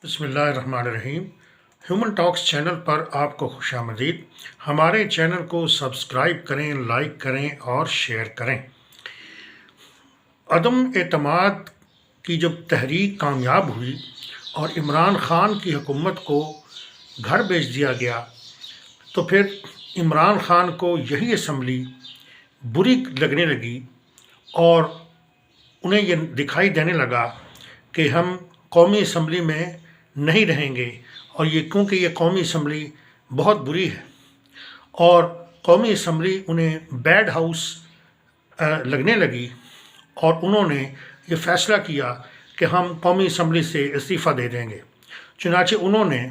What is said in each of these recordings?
بسم اللہ الرحمن الرحیم۔ ہیومن ٹاکس چینل پر آپ کو خوش آمدید۔ ہمارے چینل کو سبسکرائب کریں، لائک کریں اور شیئر کریں۔ عدم اعتماد کی جب تحریک کامیاب ہوئی اور عمران خان کی حکومت کو گھر بھیج دیا گیا تو پھر عمران خان کو یہی اسمبلی بری لگنے لگی اور انہیں یہ دکھائی دینے لگا کہ ہم قومی اسمبلی میں نہیں رہیں گے، اور یہ کیونکہ یہ قومی اسمبلی بہت بری ہے اور قومی اسمبلی انہیں بیڈ ہاؤس لگنے لگی، اور انہوں نے یہ فیصلہ کیا کہ ہم قومی اسمبلی سے استعفیٰ دے دیں گے۔ چنانچہ انہوں نے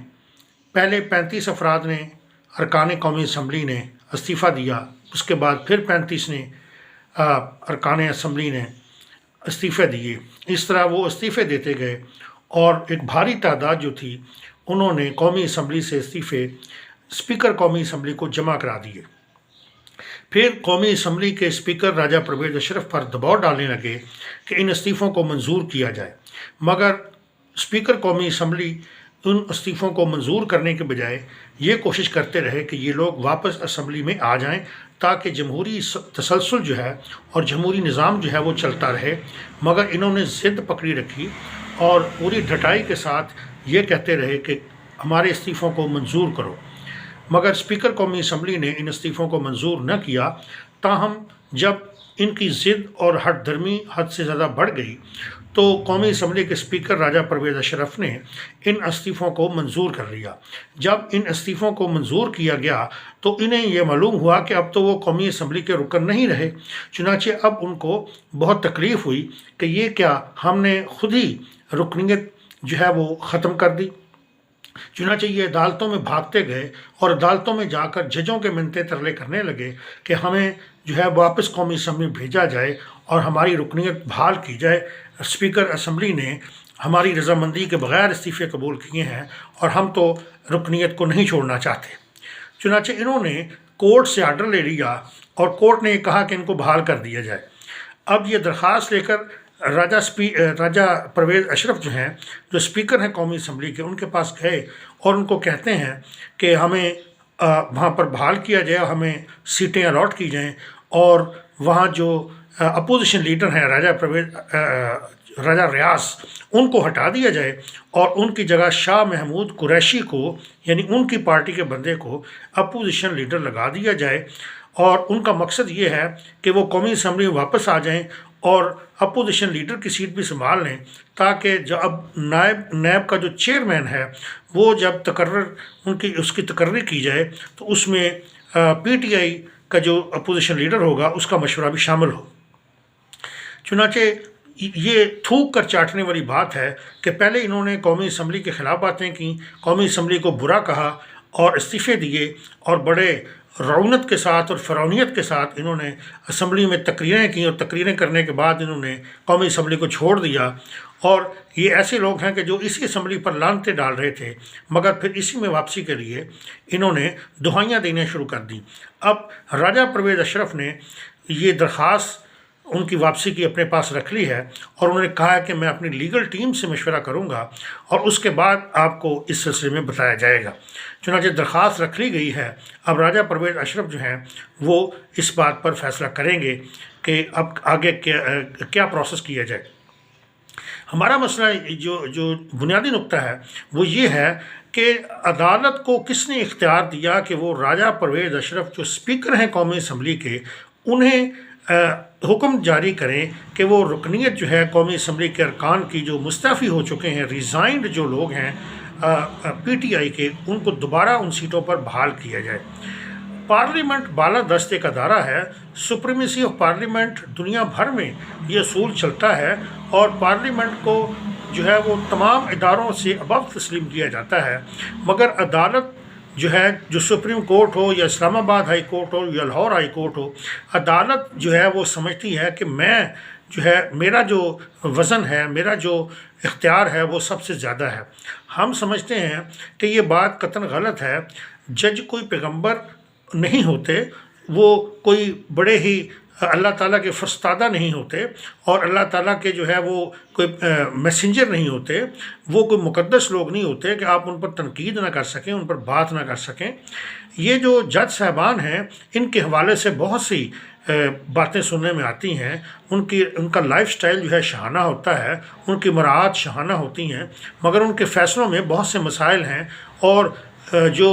پہلے 35 افراد نے ارکان قومی اسمبلی نے استعفیٰ دیا، اس کے بعد پھر 35 نے ارکان اسمبلی نے استعفے دیے۔ اس طرح وہ استعفے دیتے گئے اور ایک بھاری تعداد جو تھی انہوں نے قومی اسمبلی سے استعفے اسپیکر قومی اسمبلی کو جمع کرا دیے۔ پھر قومی اسمبلی کے اسپیکر راجہ پرویز اشرف پر دباؤ ڈالنے لگے کہ ان استعفوں کو منظور کیا جائے، مگر اسپیکر قومی اسمبلی ان استعفوں کو منظور کرنے کے بجائے یہ کوشش کرتے رہے کہ یہ لوگ واپس اسمبلی میں آ جائیں تاکہ جمہوری تسلسل جو ہے اور جمہوری نظام جو ہے وہ چلتا رہے، مگر انہوں نے ضد پکڑی رکھی اور پوری ڈٹائی کے ساتھ یہ کہتے رہے کہ ہمارے استعفوں کو منظور کرو، مگر اسپیکر قومی اسمبلی نے ان استعفوں کو منظور نہ کیا۔ تاہم جب ان کی ضد اور ہٹ درمی حد سے زیادہ بڑھ گئی تو قومی اسمبلی کے اسپیکر راجہ پرویز اشرف نے ان استعفوں کو منظور کر لیا۔ جب ان استعفوں کو منظور کیا گیا تو انہیں یہ معلوم ہوا کہ اب تو وہ قومی اسمبلی کے رکن نہیں رہے، چنانچہ اب ان کو بہت تکلیف ہوئی کہ یہ کیا ہم نے خود ہی رکنیت جو ہے وہ ختم کر دی۔ چنانچہ یہ عدالتوں میں بھاگتے گئے اور عدالتوں میں جا کر ججوں کے منتیں ترلے کرنے لگے کہ ہمیں جو ہے واپس قومی اسمبلی بھیجا جائے اور ہماری رکنیت بحال کی جائے۔ اسپیکر اسمبلی نے ہماری رضامندی کے بغیر استعفے قبول کیے ہیں اور ہم تو رکنیت کو نہیں چھوڑنا چاہتے۔ چنانچہ انہوں نے کورٹ سے آرڈر لے لیا اور کورٹ نے یہ کہا کہ ان کو بحال کر دیا جائے۔ اب یہ درخواست لے کر راجہ پرویز اشرف جو ہیں، جو اسپیکر ہیں قومی اسمبلی کے، ان کے پاس گئے اور ان کو کہتے ہیں کہ ہمیں وہاں پر بحال کیا جائے، ہمیں سیٹیں الاٹ کی جائیں، اور وہاں جو اپوزیشن لیڈر ہیں راجہ ریاض، ان کو ہٹا دیا جائے اور ان کی جگہ شاہ محمود قریشی کو، یعنی ان کی پارٹی کے بندے کو اپوزیشن لیڈر لگا دیا جائے، اور ان کا مقصد یہ ہے کہ وہ قومی اسمبلی میں واپس آ جائیں اور اپوزیشن لیڈر کی سیٹ بھی سنبھال لیں، تاکہ جو اب نیب کا جو چیئرمین ہے وہ جب اس کی تقرری کی جائے تو اس میں پی ٹی آئی کا جو اپوزیشن لیڈر ہوگا اس کا مشورہ بھی شامل ہو۔ چنانچہ یہ تھوک کر چاٹنے والی بات ہے کہ پہلے انہوں نے قومی اسمبلی کے خلاف باتیں کیں، قومی اسمبلی کو برا کہا اور استعفے دیے، اور بڑے رعونت کے ساتھ اور فرعونیت کے ساتھ انہوں نے اسمبلی میں تقریریں کیں، اور تقریریں کرنے کے بعد انہوں نے قومی اسمبلی کو چھوڑ دیا۔ اور یہ ایسے لوگ ہیں کہ جو اسی اسمبلی پر لعنتیں ڈال رہے تھے، مگر پھر اسی میں واپسی کے لیے انہوں نے دہائیاں دینا شروع کر دیں۔ اب راجہ پرویز اشرف نے یہ درخواست ان کی واپسی کی اپنے پاس رکھ لی ہے، اور انہوں نے کہا ہے کہ میں اپنی لیگل ٹیم سے مشورہ کروں گا اور اس کے بعد آپ کو اس سلسلے میں بتایا جائے گا۔ چنانچہ درخواست رکھ لی گئی ہے۔ اب راجہ پرویز اشرف جو ہیں وہ اس بات پر فیصلہ کریں گے کہ اب آگے کیا پروسیس کیا جائے۔ ہمارا مسئلہ جو بنیادی نقطہ ہے وہ یہ ہے کہ عدالت کو کس نے اختیار دیا کہ وہ راجہ پرویز اشرف جو اسپیکر ہیں قومی اسمبلی کے، انہیں حکم جاری کریں کہ وہ رکنیت جو ہے قومی اسمبلی کے ارکان کی جو مستعفی ہو چکے ہیں، ریزائنڈ جو لوگ ہیں پی ٹی آئی کے، ان کو دوبارہ ان سیٹوں پر بحال کیا جائے۔ پارلیمنٹ بالادست ایک ادارہ ہے، سپریمیسی آف پارلیمنٹ دنیا بھر میں یہ اصول چلتا ہے، اور پارلیمنٹ کو جو ہے وہ تمام اداروں سے ابو تسلیم کیا جاتا ہے، مگر عدالت جو ہے، جو سپریم کورٹ ہو یا اسلام آباد ہائی کورٹ ہو یا لاہور ہائی کورٹ ہو، عدالت جو ہے وہ سمجھتی ہے کہ میں جو ہے میرا جو وزن ہے، میرا جو اختیار ہے وہ سب سے زیادہ ہے۔ ہم سمجھتے ہیں کہ یہ بات قطعاً غلط ہے۔ جج کوئی پیغمبر نہیں ہوتے، وہ کوئی بڑے ہی اللہ تعالیٰ کے فرستادہ نہیں ہوتے اور اللہ تعالیٰ کے جو ہے وہ کوئی میسنجر نہیں ہوتے، وہ کوئی مقدس لوگ نہیں ہوتے کہ آپ ان پر تنقید نہ کر سکیں، ان پر بات نہ کر سکیں۔ یہ جو جج صاحبان ہیں ان کے حوالے سے بہت سی باتیں سننے میں آتی ہیں، ان کا لائف سٹائل جو ہے شاہانہ ہوتا ہے، ان کی مراعات شاہانہ ہوتی ہیں، مگر ان کے فیصلوں میں بہت سے مسائل ہیں، اور جو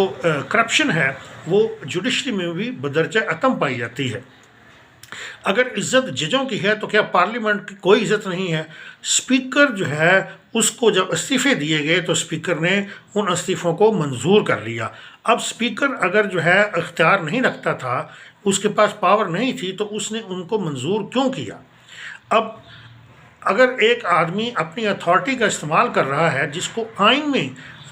کرپشن ہے وہ جوڈیشری میں بھی بدرجہ عتم پائی جاتی ہے۔ اگر عزت ججوں کی ہے تو کیا پارلیمنٹ کی کوئی عزت نہیں ہے؟ اسپیکر جو ہے اس کو جب استعفے دیے گئے تو اسپیکر نے ان استعفوں کو منظور کر لیا۔ اب اسپیکر اگر جو ہے اختیار نہیں رکھتا تھا، اس کے پاس پاور نہیں تھی، تو اس نے ان کو منظور کیوں کیا؟ اب اگر ایک آدمی اپنی اتھارٹی کا استعمال کر رہا ہے جس کو آئین میں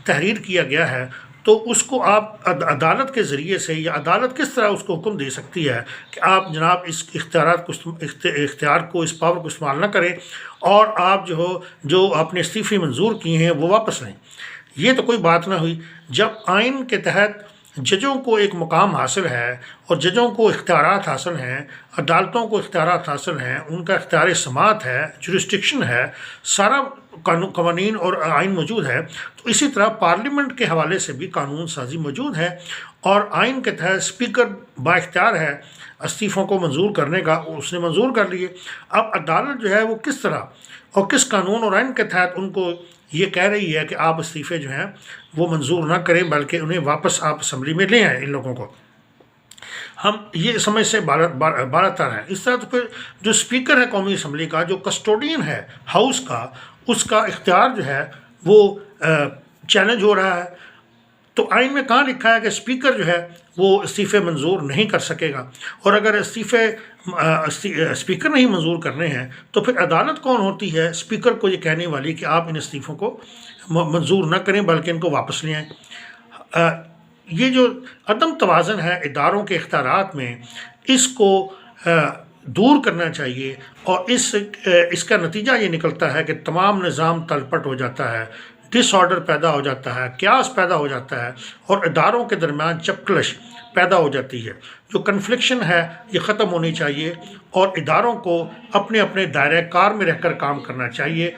تحریر کیا گیا ہے، تو اس کو آپ عدالت کے ذریعے سے، یا عدالت کس طرح اس کو حکم دے سکتی ہے کہ آپ جناب اس اختیار کو، اس پاور کو استعمال نہ کریں، اور آپ جو اپنے استعفے منظور کیے ہیں وہ واپس لیں؟ یہ تو کوئی بات نہ ہوئی۔ جب آئین کے تحت ججوں کو ایک مقام حاصل ہے اور ججوں کو اختیارات حاصل ہیں، عدالتوں کو اختیارات حاصل ہیں، ان کا اختیار سماعت ہے، جورسڈکشن ہے، سارا قوانین اور آئین موجود ہے، تو اسی طرح پارلیمنٹ کے حوالے سے بھی قانون سازی موجود ہے، اور آئین کے تحت اسپیکر با اختیار ہے استعفوں کو منظور کرنے کا، اس نے منظور کر لیے۔ اب عدالت جو ہے وہ کس طرح اور کس قانون اور آئین کے تحت ان کو یہ کہہ رہی ہے کہ آپ استعفے جو ہیں وہ منظور نہ کریں، بلکہ انہیں واپس آپ اسمبلی میں لے آئیں؟ ان لوگوں کو ہم یہ سمجھ سے بالاتر ہیں۔ اس طرح تو پھر جو اسپیکر ہے قومی اسمبلی کا، جو کسٹوڈین ہے ہاؤس کا، اس کا اختیار جو ہے وہ چیلنج ہو رہا ہے۔ تو آئین میں کہاں لکھا ہے کہ اسپیکر جو ہے وہ استعفے منظور نہیں کر سکے گا؟ اور اگر اسپیکر نہیں منظور کرنے ہیں تو پھر عدالت کون ہوتی ہے اسپیکر کو یہ کہنے والی کہ آپ ان استعفوں کو منظور نہ کریں بلکہ ان کو واپس لے آئیں؟ یہ جو عدم توازن ہے اداروں کے اختیارات میں، اس کو دور کرنا چاہیے، اور اس کا نتیجہ یہ نکلتا ہے کہ تمام نظام تلپٹ ہو جاتا ہے، ڈس آرڈر پیدا ہو جاتا ہے، کیاس پیدا ہو جاتا ہے، اور اداروں کے درمیان چپکلش پیدا ہو جاتی ہے۔ جو کنفلکشن ہے یہ ختم ہونی چاہیے، اور اداروں کو اپنے اپنے دائرۂ کار میں رہ کر کام کرنا چاہیے۔